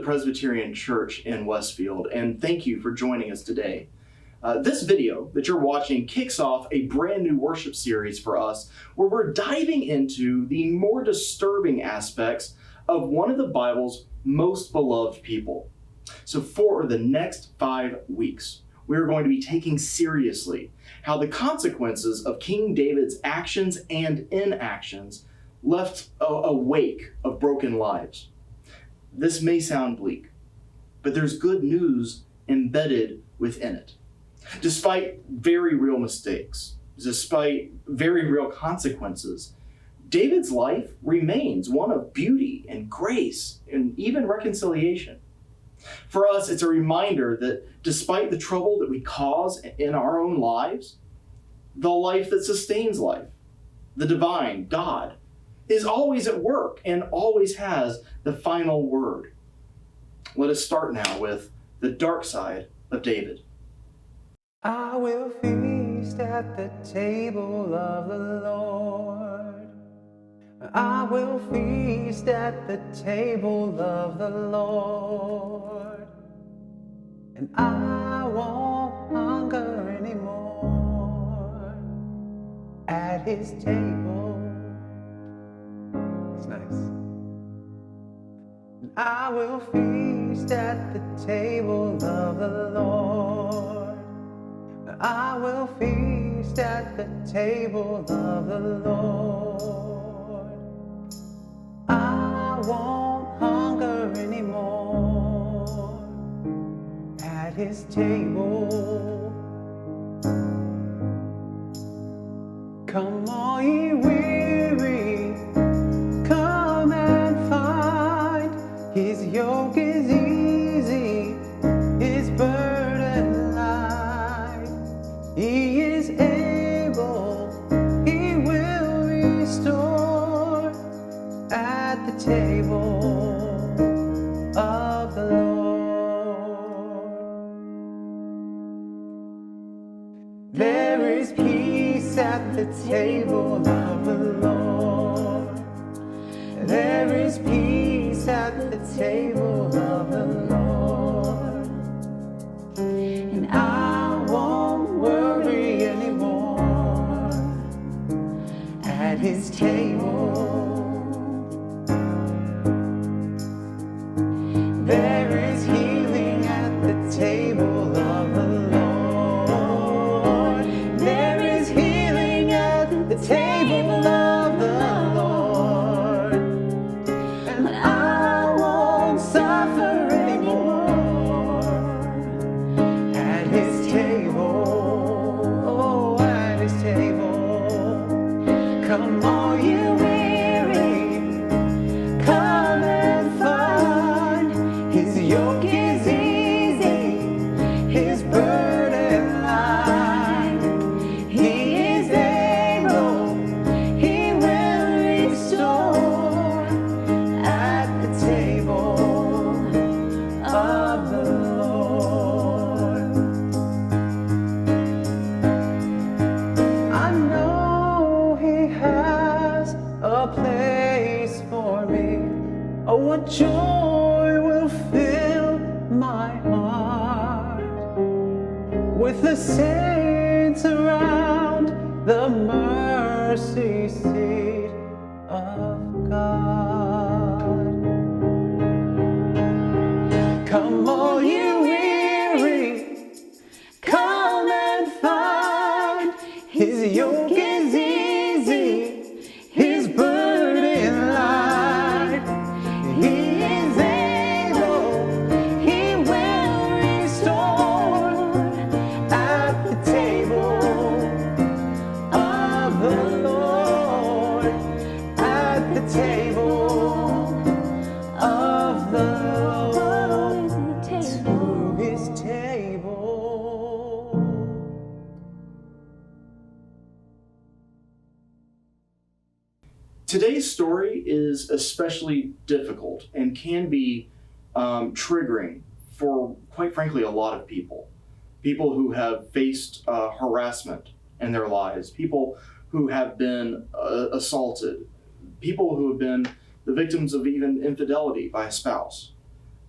Presbyterian Church in Westfield, and thank you for joining us today. This video that you're watching kicks off a brand new worship series for us where we're diving into the more disturbing aspects of one of the Bible's most beloved people. So for the next 5 weeks, we're going to be taking seriously how the consequences of King David's actions and inactions left a wake of broken lives. This may sound bleak, but there's good news embedded within it. Despite very real mistakes, despite very real consequences, David's life remains one of beauty and grace and even reconciliation. For us, it's a reminder that despite the trouble that we cause in our own lives, the life that sustains life, the divine God, is always at work and always has the final word. Let us start now with the dark side of David. I will feast at the table of the Lord. I will feast at the table of the Lord. And I won't hunger anymore at his table. It's nice. And I will feast at the table of the Lord. I will feast at the table of the Lord. I won't hunger anymore at his table. Come all ye weary, come and find. His yoke is easy, his burden light. He is able, he will restore at the table of the Lord. There is peace at the table of the Lord. There is peace at the table of the Lord. And I won't worry anymore at his table. There is healing at the table of the Lord. There is healing at the table of the Lord. And I won't suffer anymore at his table. Oh, at his table. Come all you weary, come and find. His yoke is easy, his burden light. He is able, he will restore at the table of the Lord. I know he has a place for me. Oh, what joy will fill my heart with the saints around the mercy seat of God. Come all you weary, come and find. His yoke is easy, his burden light. He is able, he will restore at the table of the Lord. At the table of the Lord, to his table. Today's story is especially difficult and can be triggering for, quite frankly, a lot of people. People who have faced harassment in their lives, people who have been assaulted, people who have been the victims of even infidelity by a spouse.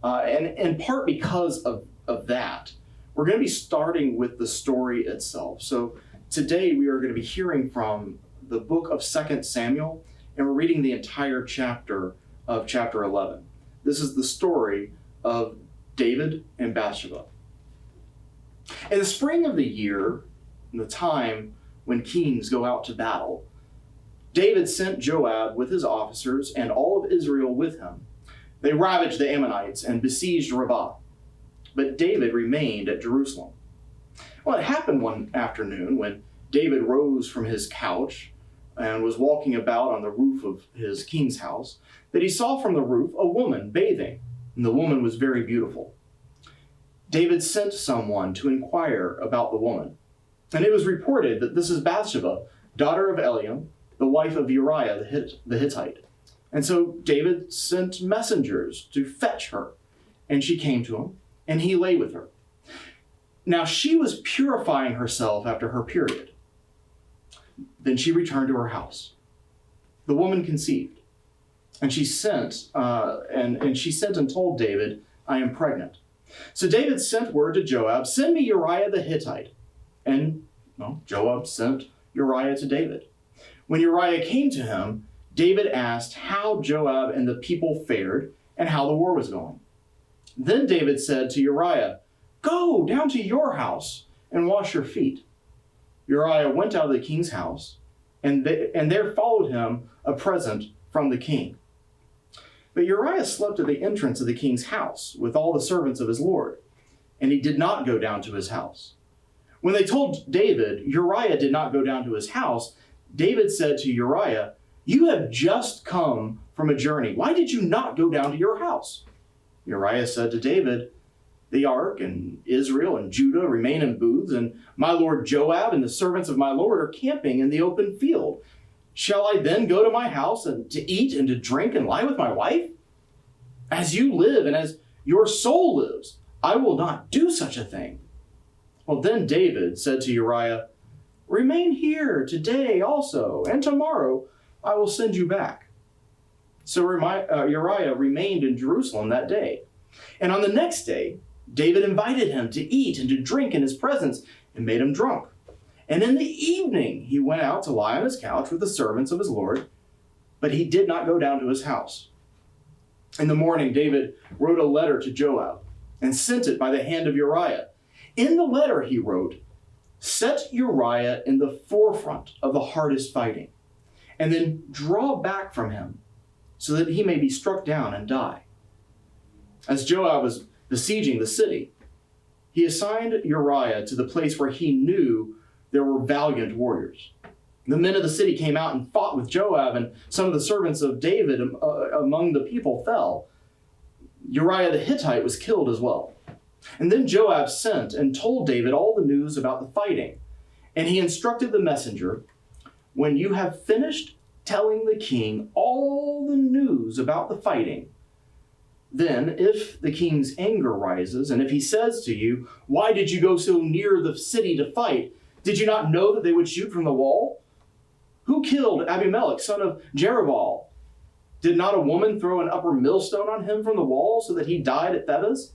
And in part because of that, we're going to be starting with the story itself. So today we are going to be hearing from the book of 2 Samuel, and we're reading the entire chapter of chapter 11. This is the story of David and Bathsheba. In the spring of the year, in the time when kings go out to battle, David sent Joab with his officers and all of Israel with him. They ravaged the Ammonites and besieged Rabbah, but David remained at Jerusalem. Well, it happened one afternoon when David rose from his couch and was walking about on the roof of his king's house, that he saw from the roof a woman bathing, and the woman was very beautiful. David sent someone to inquire about the woman, and it was reported that this is Bathsheba, daughter of Eliam, the wife of Uriah the Hittite. And so David sent messengers to fetch her, and she came to him, and he lay with her. Now she was purifying herself after her period. Then she returned to her house. The woman conceived, and she sent and told David, "I am pregnant." So David sent word to Joab, "Send me Uriah the Hittite." And Joab sent Uriah to David. When Uriah came to him, David asked how Joab and the people fared and how the war was going. Then David said to Uriah, "Go down to your house and wash your feet." Uriah went out of the king's house, and there followed him a present from the king. But Uriah slept at the entrance of the king's house with all the servants of his lord, and he did not go down to his house. When they told David Uriah did not go down to his house, David said to Uriah, "You have just come from a journey. Why did you not go down to your house?" Uriah said to David, "The ark and Israel and Judah remain in booths, and my lord Joab and the servants of my lord are camping in the open field. Shall I then go to my house and to eat and to drink and lie with my wife? As you live and as your soul lives, I will not do such a thing." Well, then David said to Uriah, "Remain here today also, and tomorrow I will send you back." So Uriah remained in Jerusalem that day. And on the next day, David invited him to eat and to drink in his presence and made him drunk. And in the evening, he went out to lie on his couch with the servants of his lord, but he did not go down to his house. In the morning, David wrote a letter to Joab and sent it by the hand of Uriah. In the letter, he wrote, "Set Uriah in the forefront of the hardest fighting, and then draw back from him so that he may be struck down and die." As Joab was besieging the city, he assigned Uriah to the place where he knew there were valiant warriors. The men of the city came out and fought with Joab, and some of the servants of David among the people fell. Uriah the Hittite was killed as well. And then Joab sent and told David all the news about the fighting. And he instructed the messenger, "When you have finished telling the king all the news about the fighting, then if the king's anger rises, and if he says to you, 'Why did you go so near the city to fight? Did you not know that they would shoot from the wall? Who killed Abimelech, son of Jerubbaal? Did not a woman throw an upper millstone on him from the wall so that he died at Thebez?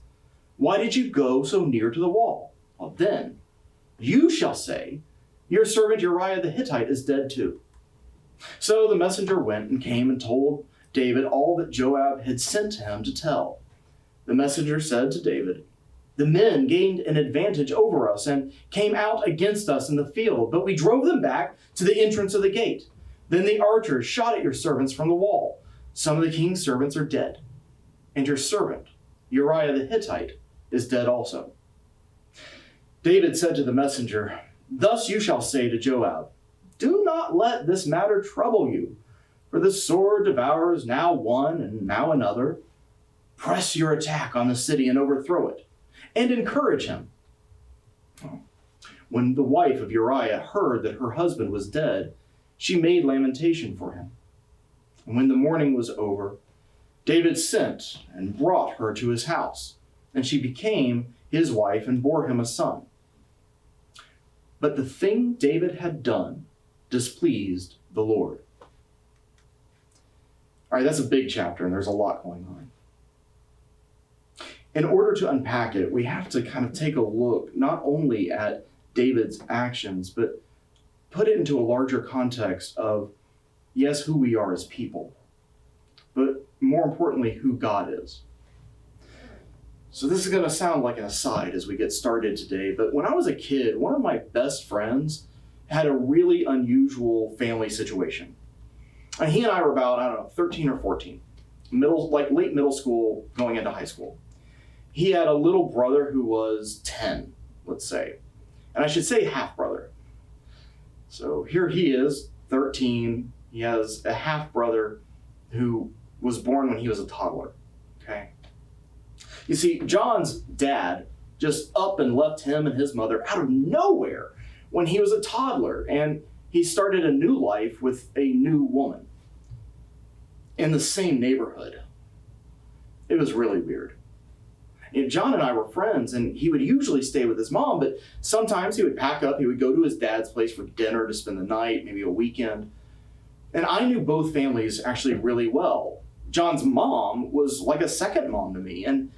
Why did you go so near to the wall?' Well, then you shall say, 'Your servant Uriah the Hittite is dead too.'" So the messenger went and came and told David all that Joab had sent him to tell. The messenger said to David, "The men gained an advantage over us and came out against us in the field, but we drove them back to the entrance of the gate. Then the archers shot at your servants from the wall. Some of the king's servants are dead, and your servant, Uriah the Hittite, is dead also." David said to the messenger, "Thus you shall say to Joab, 'Do not let this matter trouble you, for the sword devours now one and now another. Press your attack on the city and overthrow it, and encourage him.'" When the wife of Uriah heard that her husband was dead, she made lamentation for him. And when the mourning was over, David sent and brought her to his house, and she became his wife and bore him a son. But the thing David had done displeased the Lord. All right, that's a big chapter, and there's a lot going on. In order to unpack it, we have to kind of take a look not only at David's actions, but put it into a larger context of, yes, who we are as people, but more importantly, who God is. So this is going to sound like an aside as we get started today, but when I was a kid, one of my best friends had a really unusual family situation. And he and I were about, 13 or 14, late middle school, going into high school. He had a little brother who was 10, let's say. And I should say half brother. So here he is, 13. He has a half brother who was born when he was a toddler. Okay. You see, John's dad just up and left him and his mother out of nowhere when he was a toddler, and he started a new life with a new woman in the same neighborhood. It was really weird. John and I were friends, and he would usually stay with his mom, but sometimes he would pack up, he would go to his dad's place for dinner to spend the night, maybe a weekend. And I knew both families actually really well. John's mom was like a second mom to me, and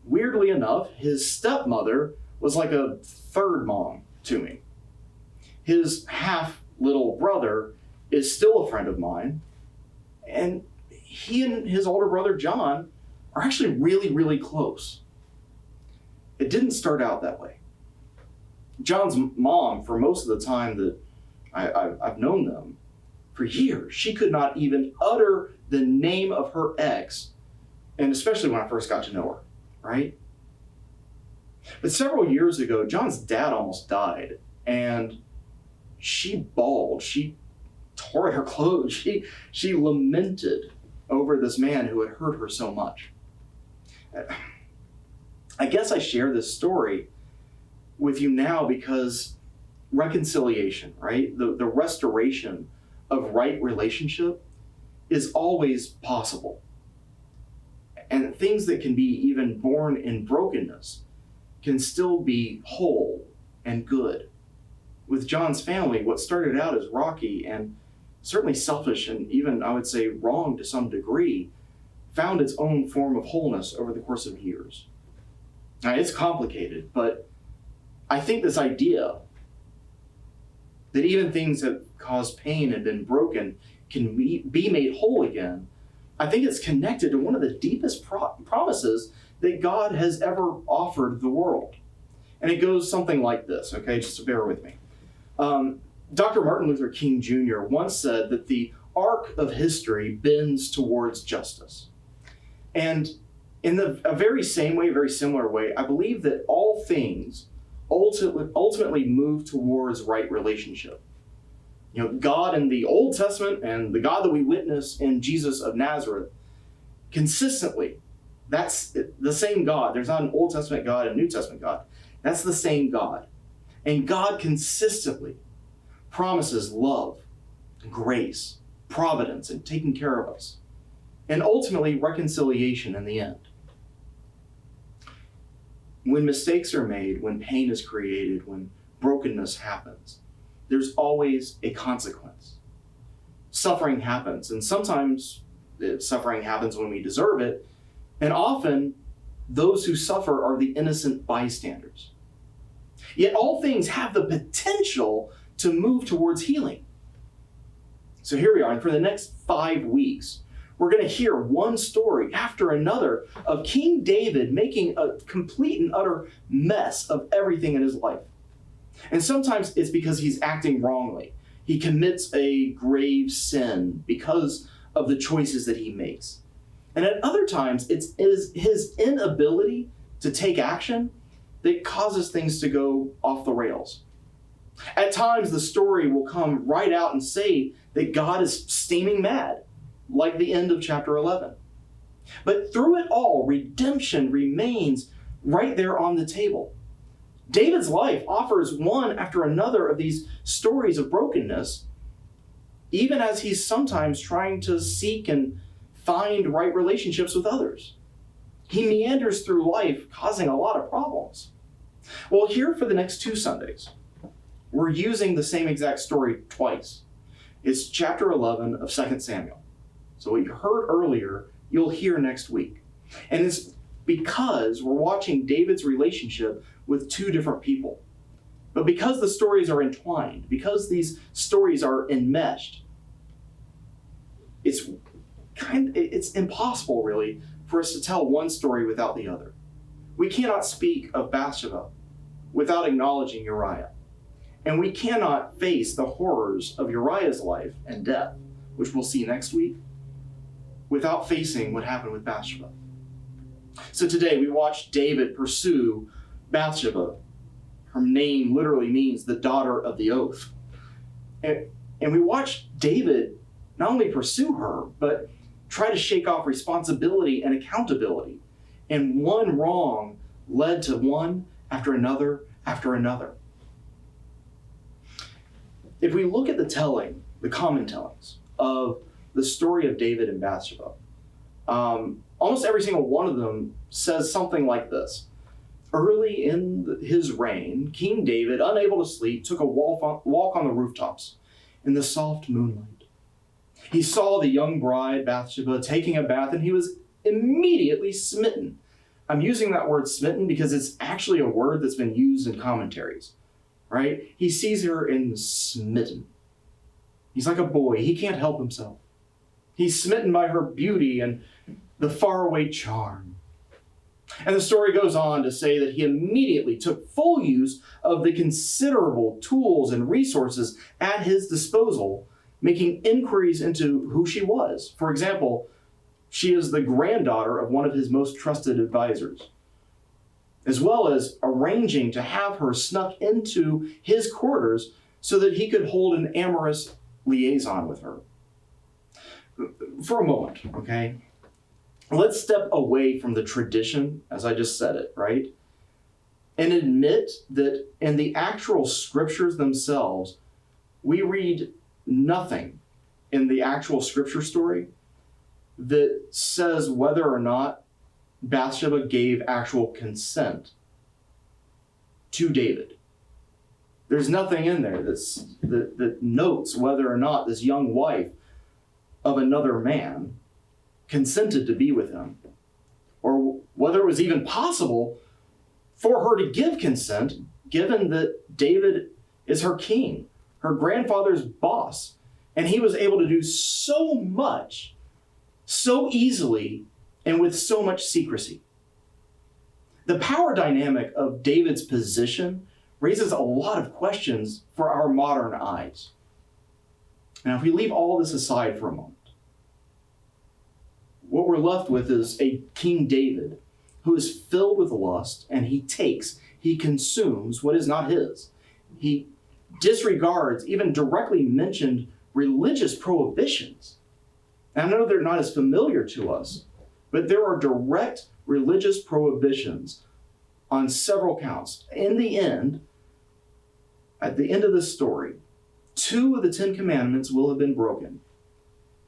weirdly enough, his stepmother was like a third mom to me. His half little brother is still a friend of mine, and he and his older brother John are actually really, really close. It didn't start out that way. John's mom, for most of the time that I've known them, for years, she could not even utter the name of her ex, and especially when I first got to know her, right? But several years ago, John's dad almost died, and she bawled, she tore at her clothes, she lamented over this man who had hurt her so much. I guess I share this story with you now because reconciliation, right? The restoration of right relationship is always possible. And things that can be even born in brokenness can still be whole and good. With John's family, what started out as rocky and certainly selfish and even, I would say, wrong to some degree, found its own form of wholeness over the course of years. Now, it's complicated, but I think this idea that even things that cause pain and been broken can be made whole again, I think it's connected to one of the deepest promises that God has ever offered the world. And it goes something like this, okay? Just bear with me. Dr. Martin Luther King Jr. once said that the arc of history bends towards justice. And in a very same way, very similar way, I believe that all things ultimately move towards right relationship. You know, God in the Old Testament and the God that we witness in Jesus of Nazareth, consistently, that's the same God. There's not an Old Testament God and New Testament God. That's the same God. And God consistently promises love, grace, providence, and taking care of us. And ultimately, reconciliation in the end. When mistakes are made, when pain is created, when brokenness happens, there's always a consequence. Suffering happens, and sometimes suffering happens when we deserve it, and often those who suffer are the innocent bystanders. Yet all things have the potential to move towards healing. So here we are, and for the next 5 weeks, we're going to hear one story after another of King David making a complete and utter mess of everything in his life. And sometimes it's because he's acting wrongly. He commits a grave sin because of the choices that he makes. And at other times, it's his inability to take action that causes things to go off the rails. At times, the story will come right out and say that God is steaming mad, like the end of chapter 11. But through it all, redemption remains right there on the table. David's life offers one after another of these stories of brokenness, even as he's sometimes trying to seek and find right relationships with others. He meanders through life, causing a lot of problems. Well, here for the next 2 Sundays, we're using the same exact story twice. It's chapter 11 of 2 Samuel. So what you heard earlier, you'll hear next week. And it's because we're watching David's relationship with two different people. But because the stories are entwined, because these stories are enmeshed, it's impossible, really, for us to tell one story without the other. We cannot speak of Bathsheba without acknowledging Uriah. And we cannot face the horrors of Uriah's life and death, which we'll see next week, without facing what happened with Bathsheba. So today we watch David pursue Bathsheba. Her name literally means the daughter of the oath. And we watch David not only pursue her, but try to shake off responsibility and accountability. And one wrong led to one after another after another. If we look at the common tellings of the story of David and Bathsheba, almost every single one of them says something like this. Early in his reign, King David, unable to sleep, took a walk on the rooftops in the soft moonlight. He saw the young bride, Bathsheba, taking a bath, and he was immediately smitten. I'm using that word smitten because it's actually a word that's been used in commentaries, right? He sees her and smitten. He's like a boy. He can't help himself. He's smitten by her beauty and the faraway charm. And the story goes on to say that he immediately took full use of the considerable tools and resources at his disposal, making inquiries into who she was. For example, she is the granddaughter of one of his most trusted advisors, as well as arranging to have her snuck into his quarters so that he could hold an amorous liaison with her. For a moment, okay? Let's step away from the tradition, as I just said it, right? And admit that in the actual scriptures themselves, we read nothing in the actual scripture story that says whether or not Bathsheba gave actual consent to David. There's nothing in there that notes whether or not this young wife of another man consented to be with him, or whether it was even possible for her to give consent, given that David is her king, her grandfather's boss, and he was able to do so much, so easily, and with so much secrecy. The power dynamic of David's position raises a lot of questions for our modern eyes. Now, if we leave all this aside for a moment, what we're left with is a King David who is filled with lust, and he consumes what is not his. He disregards even directly mentioned religious prohibitions. And I know they're not as familiar to us, but there are direct religious prohibitions on several counts. In the end, at the end of this story, 2 of the 10 commandments will have been broken,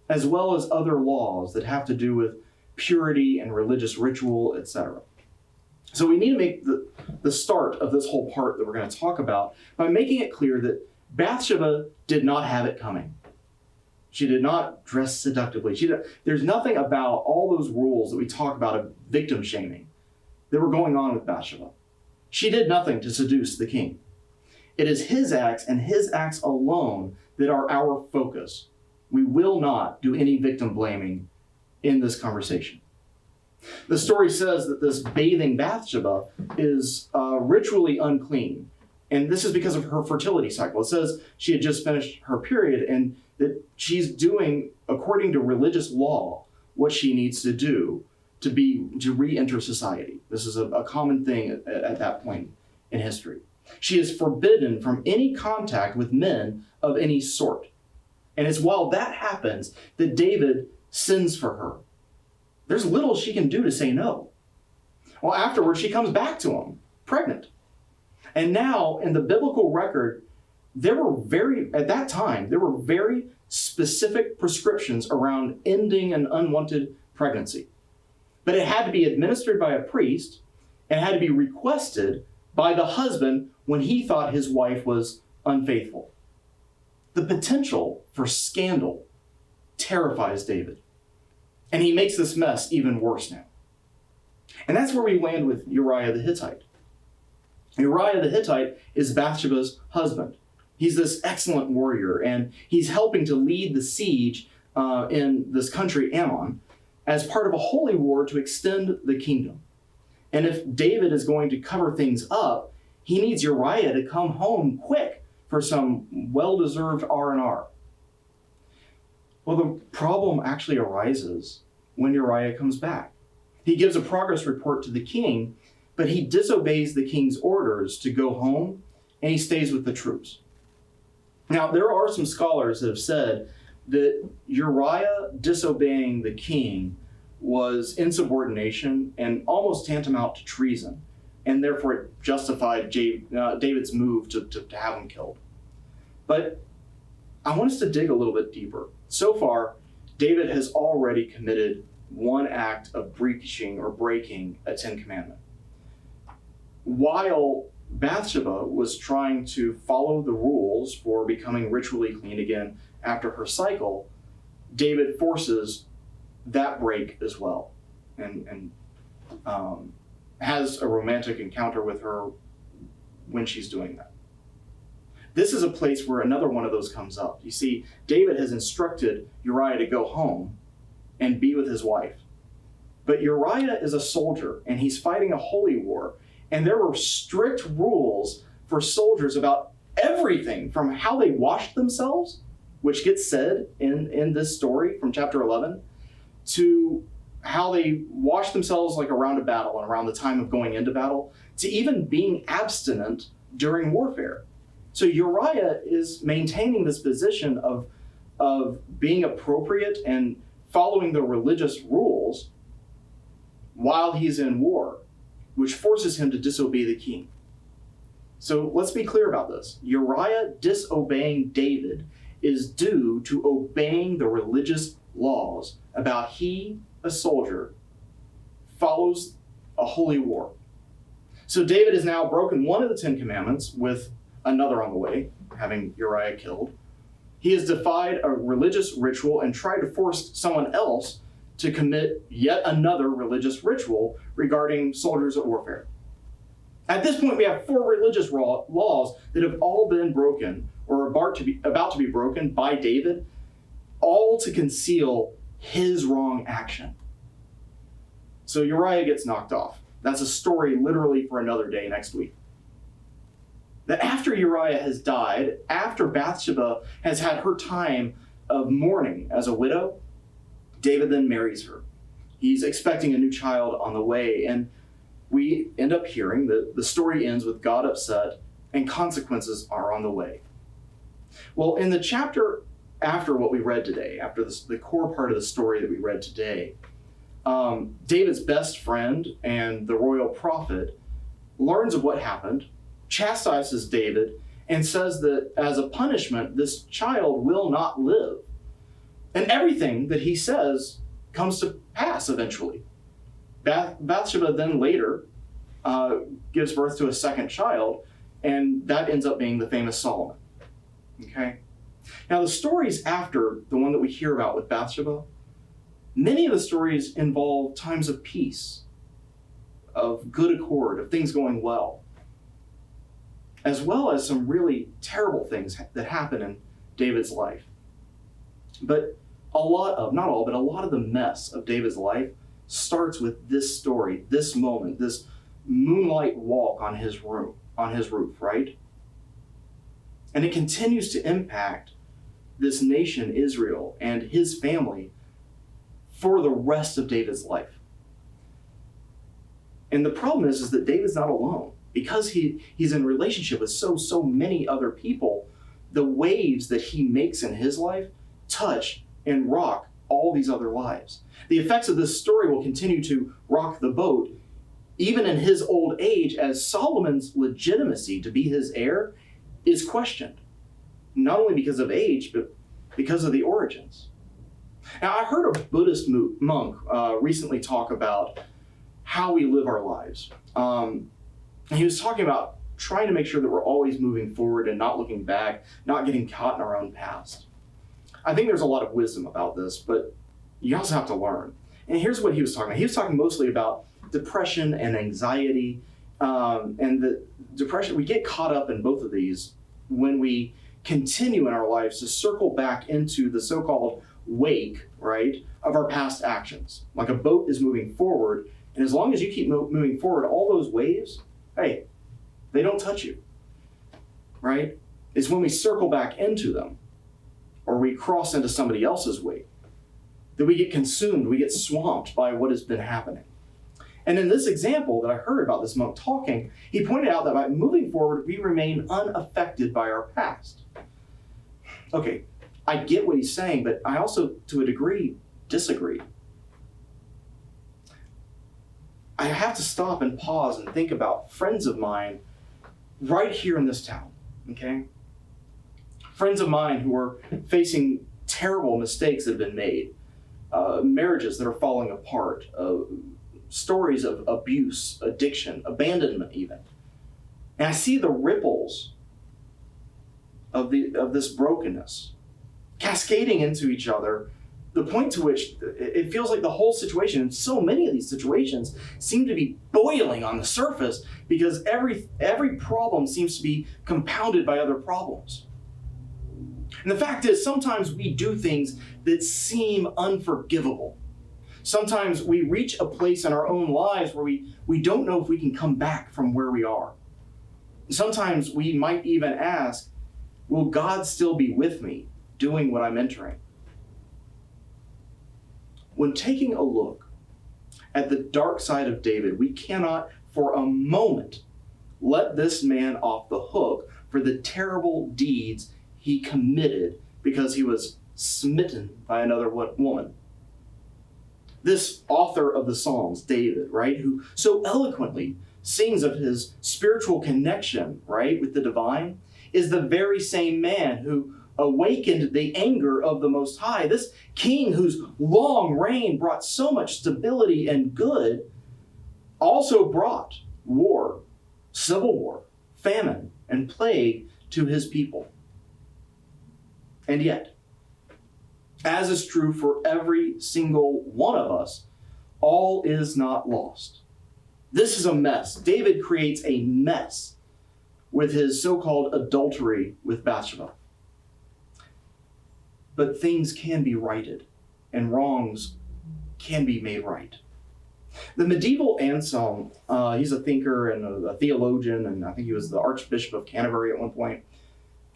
as well as other laws that have to do with purity and religious ritual, etc. So we need to make the start of this whole part that we're going to talk about by making it clear that Bathsheba did not have it coming. She did not dress seductively. There's nothing about all those rules that we talk about of victim shaming that were going on with Bathsheba. She did nothing to seduce the king. It is his acts and his acts alone that are our focus. We will not do any victim blaming in this conversation. The story says that this bathing Bathsheba is ritually unclean. And this is because of her fertility cycle. It says she had just finished her period and that she's doing, according to religious law, what she needs to do to re-enter society. This is a common thing at that point in history. She is forbidden from any contact with men of any sort. And it's while that happens that David sends for her. There's little she can do to say no. Well, afterwards, she comes back to him, pregnant. And now, in the biblical record, at that time, there were very specific prescriptions around ending an unwanted pregnancy. But it had to be administered by a priest and had to be requested by the husband when he thought his wife was unfaithful. The potential for scandal terrifies David. And he makes this mess even worse now. And that's where we land with Uriah the Hittite. Uriah the Hittite is Bathsheba's husband. He's this excellent warrior, and he's helping to lead the siege in this country, Ammon, as part of a holy war to extend the kingdom. And if David is going to cover things up, he needs Uriah to come home quick for some well-deserved R&R. Well, the problem actually arises when Uriah comes back. He gives a progress report to the king, but he disobeys the king's orders to go home, and he stays with the troops. Now, there are some scholars that have said that Uriah disobeying the king was insubordination and almost tantamount to treason, and therefore it justified David's move to have him killed. But I want us to dig a little bit deeper. So far, David has already committed one act of breaching or breaking a 10 Commandment. While Bathsheba was trying to follow the rules for becoming ritually clean again after her cycle, David forces that break as well, and has a romantic encounter with her when she's doing that. This is a place where another one of those comes up. You see, David has instructed Uriah to go home and be with his wife. But Uriah is a soldier, and he's fighting a holy war, and there were strict rules for soldiers about everything from how they washed themselves, which gets said in this story from chapter 11, to how they washed themselves like around a battle and around the time of going into battle, to even being abstinent during warfare. So Uriah is maintaining this position of being appropriate and following the religious rules while he's in war, which forces him to disobey the king. So let's be clear about this. Uriah disobeying David is due to obeying the religious laws about he, a soldier, follows a holy war. So David has now broken one of the 10 Commandments with another on the way, having Uriah killed. He has defied a religious ritual and tried to force someone else to commit yet another religious ritual regarding soldiers at warfare. At this point, we have 4 religious laws that have all been broken or about to be broken by David, all to conceal his wrong action. So Uriah gets knocked off. That's a story literally for another day next week. That after Uriah has died, after Bathsheba has had her time of mourning as a widow, David then marries her. He's expecting a new child on the way, and we end up hearing that the story ends with God upset and consequences are on the way. Well, in the chapter after what we read today, after the core part of the story that we read today, David's best friend and the royal prophet learns of what happened, chastises David, and says that as a punishment, this child will not live. And everything that he says comes to pass eventually. Bathsheba then later gives birth to a second child, and that ends up being the famous Solomon. Okay? Now, the stories after the one that we hear about with Bathsheba, many of the stories involve times of peace, of good accord, of things going well, as well as some really terrible things that happen in David's life. But a lot of the mess of David's life starts with this story, this moment, this moonlight walk on his roof, right? And it continues to impact this nation, Israel, and his family for the rest of David's life. And the problem is that David's not alone. Because he's in relationship with so many other people, the waves that he makes in his life touch and rock all these other lives. The effects of this story will continue to rock the boat, even in his old age, as Solomon's legitimacy to be his heir is questioned, not only because of age, but because of the origins. Now, I heard a Buddhist monk recently talk about how we live our lives. And he was talking about trying to make sure that we're always moving forward and not looking back, not getting caught in our own past. I think there's a lot of wisdom about this, but you also have to learn. And here's what he was talking about. He was talking mostly about depression and anxiety. And the depression, we get caught up in both of these when we continue in our lives to circle back into the so-called wake, right, of our past actions. Like a boat is moving forward, and as long as you keep moving forward, all those waves, hey, they don't touch you, right? It's when we circle back into them, or we cross into somebody else's wake, that we get consumed, we get swamped by what has been happening. And in this example that I heard about this monk talking, he pointed out that by moving forward, we remain unaffected by our past. Okay, I get what he's saying, but I also, to a degree, disagree. I have to stop and pause and think about friends of mine right here in this town, okay? Friends of mine who are facing terrible mistakes that have been made, marriages that are falling apart, stories of abuse, addiction, abandonment even. And I see the ripples of this brokenness cascading into each other, the point to which it feels like the whole situation, and so many of these situations seem to be boiling on the surface because every problem seems to be compounded by other problems. And the fact is, sometimes we do things that seem unforgivable. Sometimes we reach a place in our own lives where we don't know if we can come back from where we are. Sometimes we might even ask, will God still be with me doing what I'm entering? When taking a look at the dark side of David, we cannot for a moment let this man off the hook for the terrible deeds he committed because he was smitten by another woman. This author of the Psalms, David, right, who so eloquently sings of his spiritual connection, right, with the divine, is the very same man who awakened the anger of the Most High. This king whose long reign brought so much stability and good also brought war, civil war, famine, and plague to his people. And yet, as is true for every single one of us, all is not lost. This is a mess. David creates a mess with his so-called adultery with Bathsheba. But things can be righted, and wrongs can be made right. The medieval Anselm, he's a thinker and a theologian, and I think he was the Archbishop of Canterbury at one point.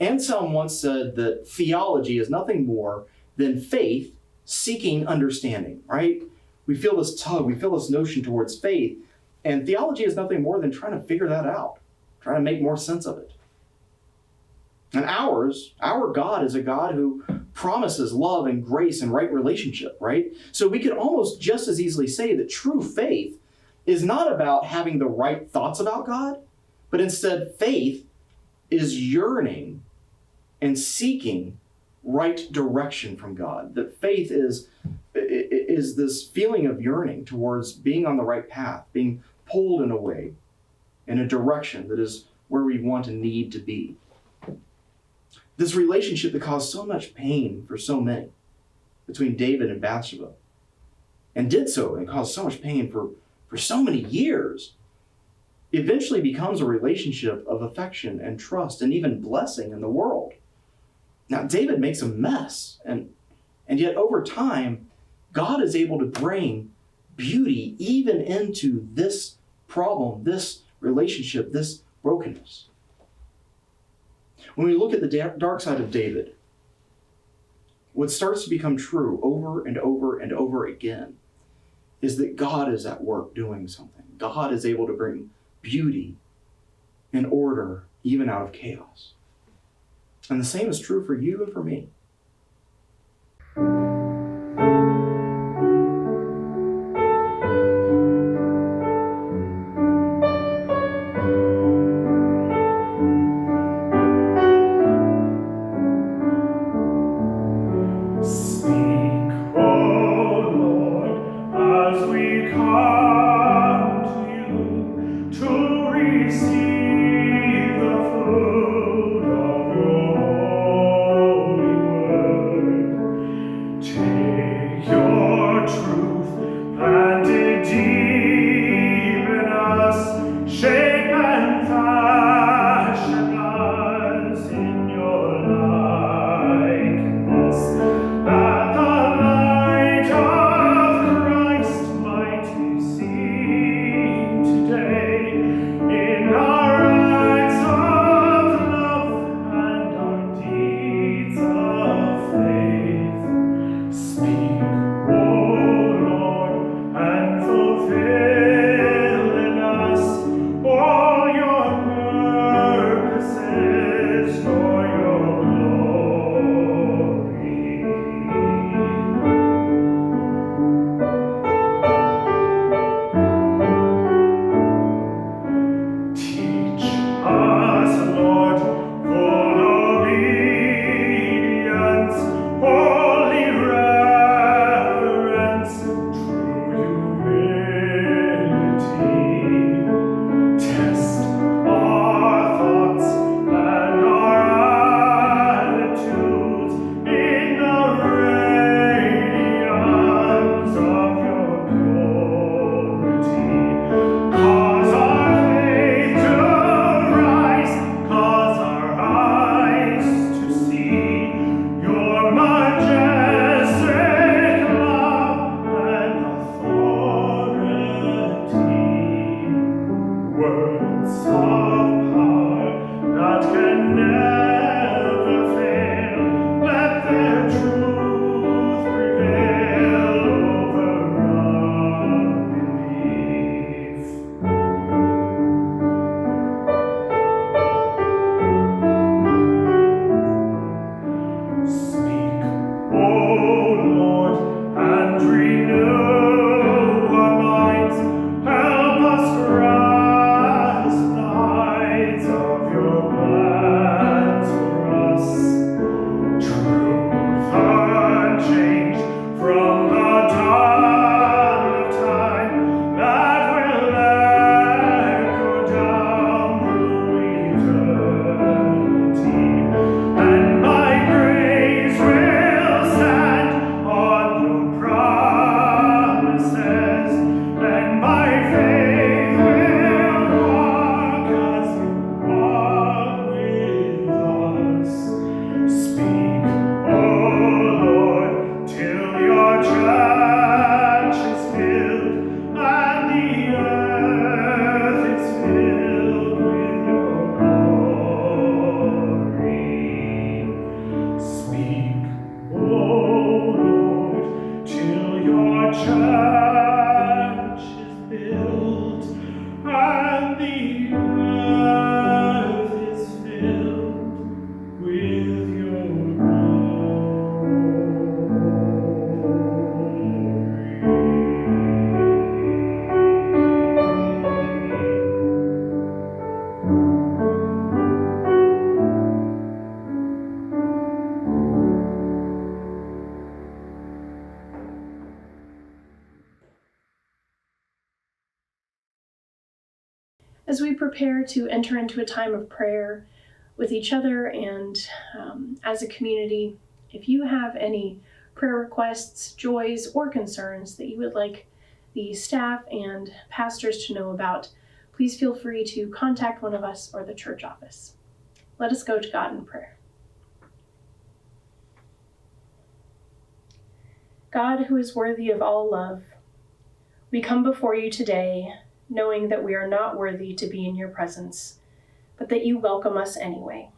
Anselm once said that theology is nothing more than faith seeking understanding, right? We feel this tug, we feel this notion towards faith, and theology is nothing more than trying to figure that out, trying to make more sense of it. And our God is a God who promises love and grace and right relationship, right? So we could almost just as easily say that true faith is not about having the right thoughts about God, but instead faith is yearning and seeking right direction from God. That faith is this feeling of yearning towards being on the right path, being pulled in a way, in a direction that is where we want and need to be. This relationship that caused so much pain for so many between David and Bathsheba, and did so and caused so much pain for so many years, eventually becomes a relationship of affection and trust and even blessing in the world. Now, David makes a mess, and yet over time, God is able to bring beauty even into this problem, this relationship, this brokenness. When we look at the dark side of David, what starts to become true over and over and over again is that God is at work doing something. God is able to bring beauty and order even out of chaos. And the same is true for you and for me. Receive the fruit of your holy word. As we prepare to enter into a time of prayer with each other and as a community, if you have any prayer requests, joys, or concerns that you would like the staff and pastors to know about, please feel free to contact one of us or the church office. Let us go to God in prayer. God, who is worthy of all love, we come before you today knowing that we are not worthy to be in your presence, but that you welcome us anyway.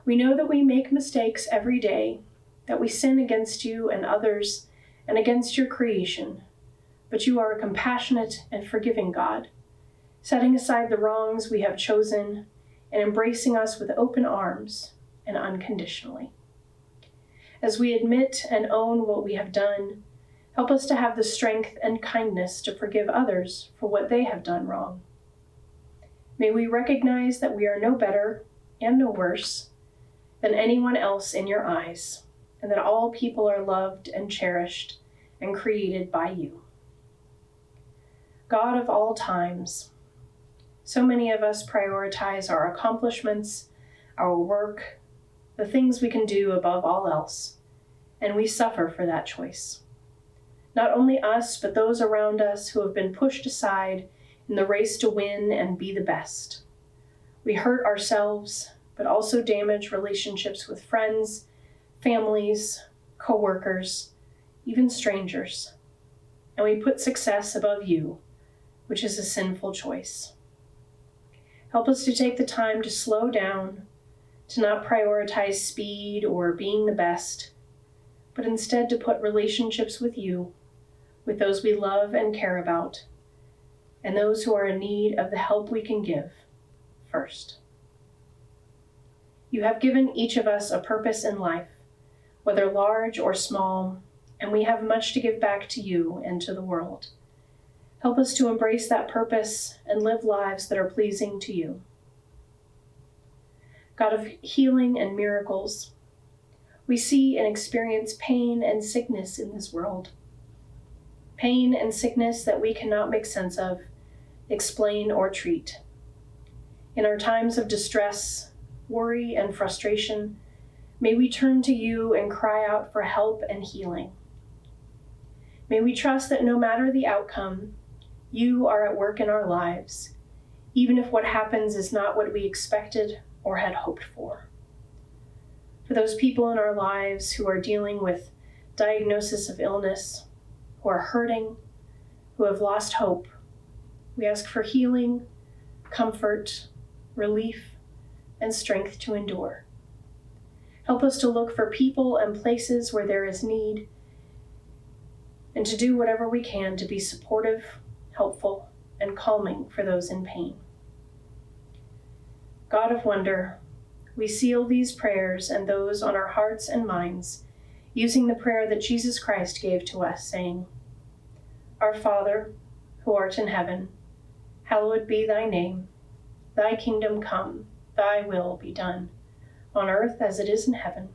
We know that we make mistakes every day, that we sin against you and others and against your creation, but you are a compassionate and forgiving God, setting aside the wrongs we have chosen and embracing us with open arms and unconditionally. As we admit and own what we have done, help us to have the strength and kindness to forgive others for what they have done wrong. May we recognize that we are no better and no worse than anyone else in your eyes, and that all people are loved and cherished and created by you. God of all times, so many of us prioritize our accomplishments, our work, the things we can do above all else, and we suffer for that choice. Not only us, but those around us who have been pushed aside in the race to win and be the best. We hurt ourselves, but also damage relationships with friends, families, co-workers, even strangers. And we put success above you, which is a sinful choice. Help us to take the time to slow down, to not prioritize speed or being the best, but instead to put relationships with you, with those we love and care about, and those who are in need of the help we can give first. You have given each of us a purpose in life, whether large or small, and we have much to give back to you and to the world. Help us to embrace that purpose and live lives that are pleasing to you. God of healing and miracles, we see and experience pain and sickness in this world. Pain and sickness that we cannot make sense of, explain, or treat. In our times of distress, worry, and frustration, may we turn to you and cry out for help and healing. May we trust that no matter the outcome, you are at work in our lives, even if what happens is not what we expected or had hoped for. For those people in our lives who are dealing with diagnosis of illness, who are hurting, who have lost hope, we ask for healing, comfort, relief, and strength to endure. Help us to look for people and places where there is need, and to do whatever we can to be supportive, helpful, and calming for those in pain. God of wonder, we seal these prayers and those on our hearts and minds using the prayer that Jesus Christ gave to us, saying, Our Father, who art in heaven, hallowed be thy name. Thy kingdom come, thy will be done, on earth as it is in heaven.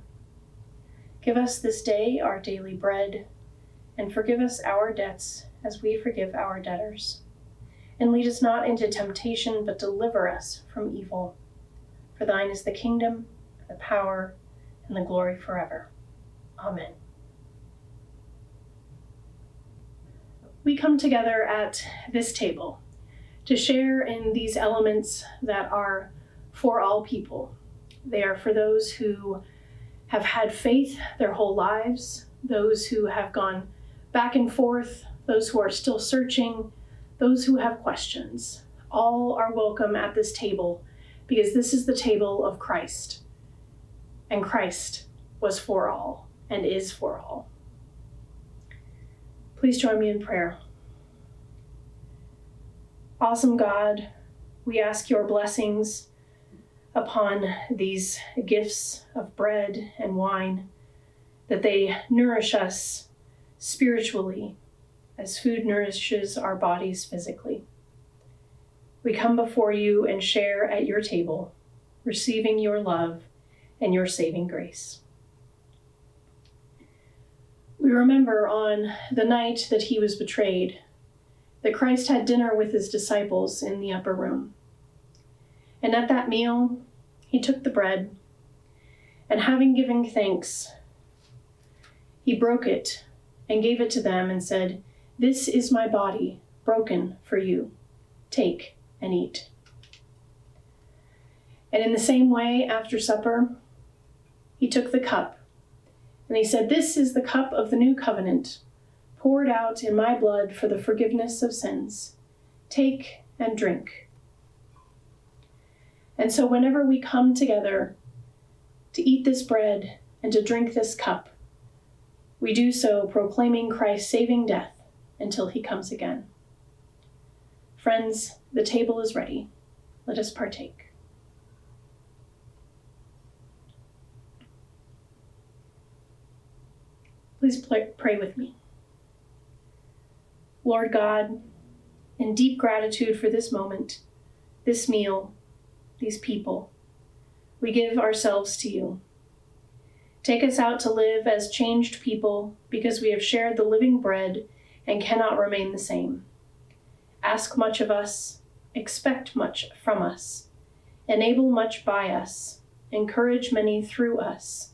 Give us this day our daily bread, and forgive us our debts as we forgive our debtors. And lead us not into temptation, but deliver us from evil. For thine is the kingdom, the power, and the glory forever. Amen. We come together at this table to share in these elements that are for all people. They are for those who have had faith their whole lives, those who have gone back and forth, those who are still searching, those who have questions. All are welcome at this table because this is the table of Christ. And Christ was for all and is for all. Please join me in prayer. Awesome God, we ask your blessings upon these gifts of bread and wine, that they nourish us spiritually as food nourishes our bodies physically. We come before you and share at your table, receiving your love and your saving grace. We remember on the night that he was betrayed that Christ had dinner with his disciples in the upper room. And at that meal, he took the bread, and having given thanks, he broke it and gave it to them and said, "This is my body, broken for you. Take and eat." And in the same way, after supper, he took the cup, and he said, "This is the cup of the new covenant, poured out in my blood for the forgiveness of sins. Take and drink." And so whenever we come together to eat this bread and to drink this cup, we do so proclaiming Christ's saving death until he comes again. Friends, the table is ready. Let us partake. Please pray with me. Lord God, in deep gratitude for this moment, this meal, these people, we give ourselves to you. Take us out to live as changed people because we have shared the living bread and cannot remain the same. Ask much of us, expect much from us, enable much by us, encourage many through us.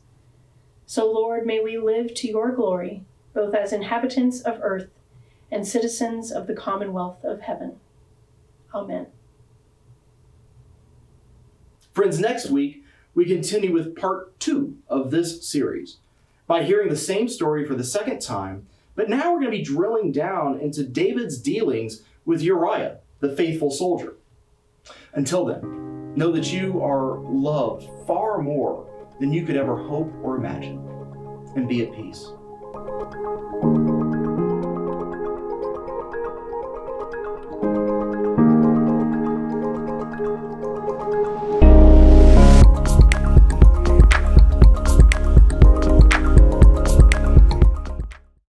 So, Lord, may we live to your glory, both as inhabitants of earth and citizens of the commonwealth of heaven. Amen. Friends, next week, we continue with part 2 of this series by hearing the same story for the second time, but now we're going to be drilling down into David's dealings with Uriah, the faithful soldier. Until then, know that you are loved far more than you could ever hope or imagine, and be at peace.